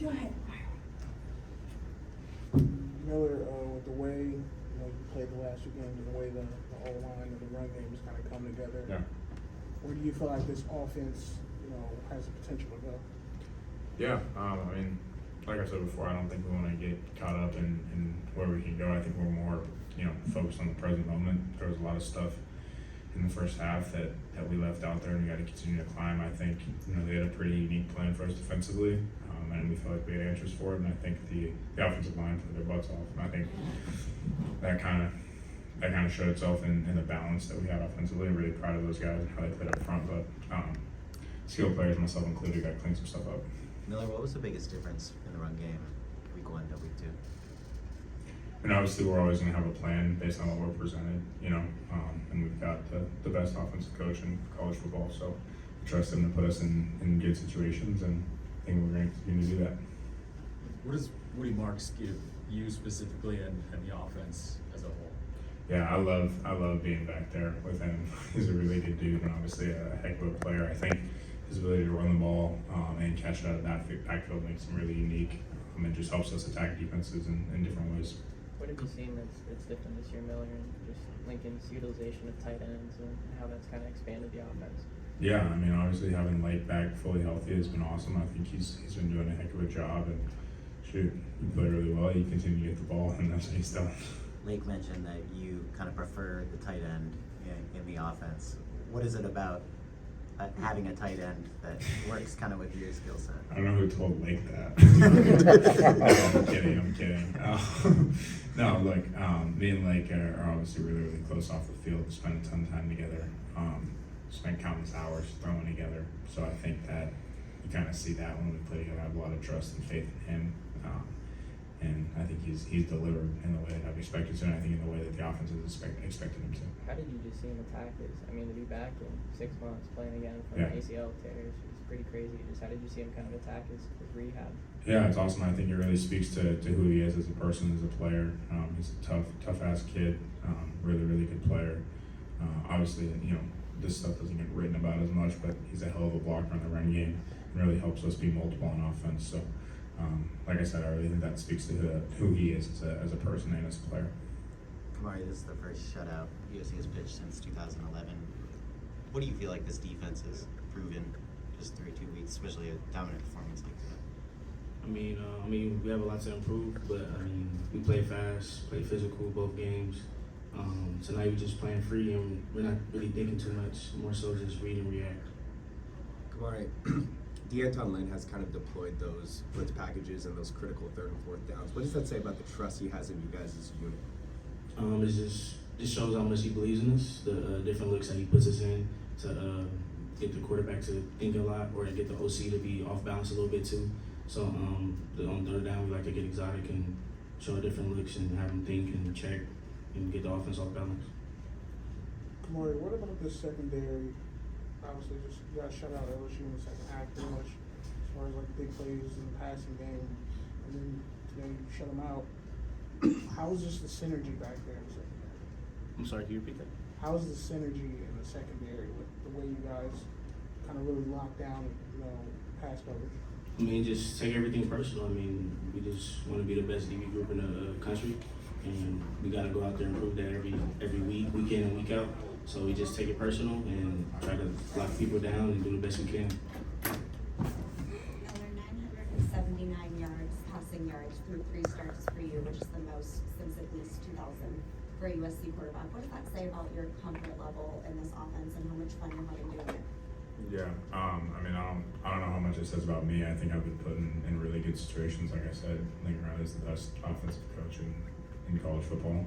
Go ahead. Miller, with the way you played the last two games and the way the O-line and the run game has kind of come together, where do you feel like this offense, has the potential to go? Yeah, I mean, like I said before, I don't think we want to get caught up in where we can go. I think we're more, focused on the present moment. There was a lot of stuff in the first half that we left out there, and we got to continue to climb. I think, they had a pretty unique plan for us defensively, and we felt like we had answers for it. And I think the offensive line played their butts off, and I think that kind of showed itself in the balance that we had offensively. I'm really proud of those guys and how they played up front, but skilled players, myself included, got to clean some stuff up. Miller, what was the biggest difference in the run game week 1 to week 2? And obviously, we're always going to have a plan based on what we're presented, and we've got the best offensive coach in college football, so I trust him to put us in good situations, and I think we're going to continue to do that. What does Woody Marks give you specifically and the offense as a whole? Yeah, I love being back there with him. He's a really good dude and obviously a heck of a player. I think his ability to run the ball and catch it out of that backfield makes him really unique, and just helps us attack defenses in different ways. What have you seen that's different this year, Miller, and just Lincoln's utilization of tight ends and how that's kind of expanded the offense? Yeah, I mean, obviously having Lake back fully healthy has been awesome. I think he's been doing a heck of a job, and shoot, you play really well. You continue to get the ball, and that's what he's done. Lake mentioned that you kind of prefer the tight end in the offense. What is it about having a tight end that works kind of with your skill set? I don't know who told Lake that. I'm kidding. No, look, me and Lake are obviously really, really close off the field. We spend a ton of time together. Spent countless hours throwing together. So I think that you kind of see that when we play together. I have a lot of trust and faith in him. And I think he's delivered in the way that I've expected to, and I think in the way that the offense has expected him to. How did you just see him attack this? I mean, to be back in 6 months playing again from ACL tears is pretty crazy. Just how did you see him kind of attack his rehab? Yeah, it's awesome. I think it really speaks to who he is as a person, as a player. He's a tough-ass kid, really, really good player. Obviously, this stuff doesn't get written about as much, but he's a hell of a blocker in the run game and really helps us be multiple on offense. So, like I said, I really think that speaks to who he is as a person and as a player. Kamari, this is the first shutout USC has pitched since 2011. What do you feel like this defense has proven just through 2 weeks, especially a dominant performance like that? I mean, we have a lot to improve, but we play fast, play physical both games. Tonight we just playing free, and we're not really thinking too much, more so just read and react. Kamari, D'Anton Lynn has kind of deployed those blitz packages and those critical 3rd and 4th downs. What does that say about the trust he has in you guys as a unit? It shows how much he believes in us, the different looks that he puts us in to get the quarterback to think a lot, or to get the OC to be off balance a little bit too. So on 3rd down, we like to get exotic and show different looks and have him think and check and get the offense off balance. Kamari, what about the secondary? Obviously, just you guys shut out LSU in the second half pretty much as far as like big plays in the passing game, and then today you shut them out. How is just the synergy back there in the secondary? I'm sorry, can you repeat that? How is the synergy in the secondary with the way you guys kind of really lock down, pass coverage? Just take everything personal. We just want to be the best DB group in the country, and we got to go out there and prove that every week, week in and week out. So we just take it personal and try to lock people down and do the best we can. Miller, 979 passing yards through 3 starts for you, which is the most since at least 2000 for a USC quarterback. What does that say about your comfort level in this offense and how much fun you're having doing it? Yeah, I don't know how much it says about me. I think I've been put in really good situations. Like I said, Lincoln Riley is the best offensive coach in college football,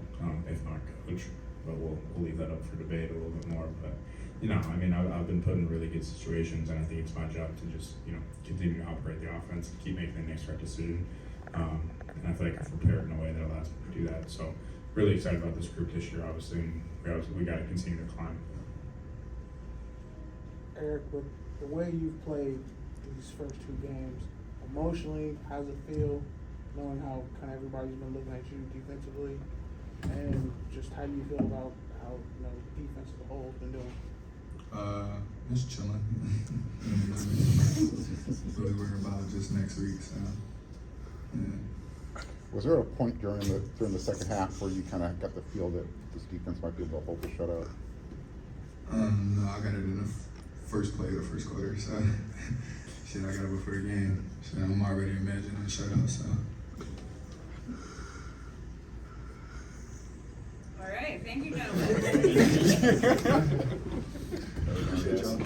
if not coach. But we'll leave that up for debate a little bit more. But I've been put in really good situations, and I think it's my job to just continue to operate the offense, keep making the next right decision, and I feel like I've prepared in a way that allows me to do that. So really excited about this group this year, obviously, and we got to continue to climb. Eric, with the way you've played these first 2 games, emotionally, how's it feel knowing how kind of everybody's been looking at you defensively, and just how do you feel about how the defense as a whole has been doing? Just chilling. Really worried about just next week. So Was there a point during the second half where you kind of got the feel that this defense might be able to hold the shutout? No, I got it in the first play of the first quarter, so shit, I got it before the game. So I'm already imagining a shutout, so. All right, thank you, gentlemen. Appreciate y'all.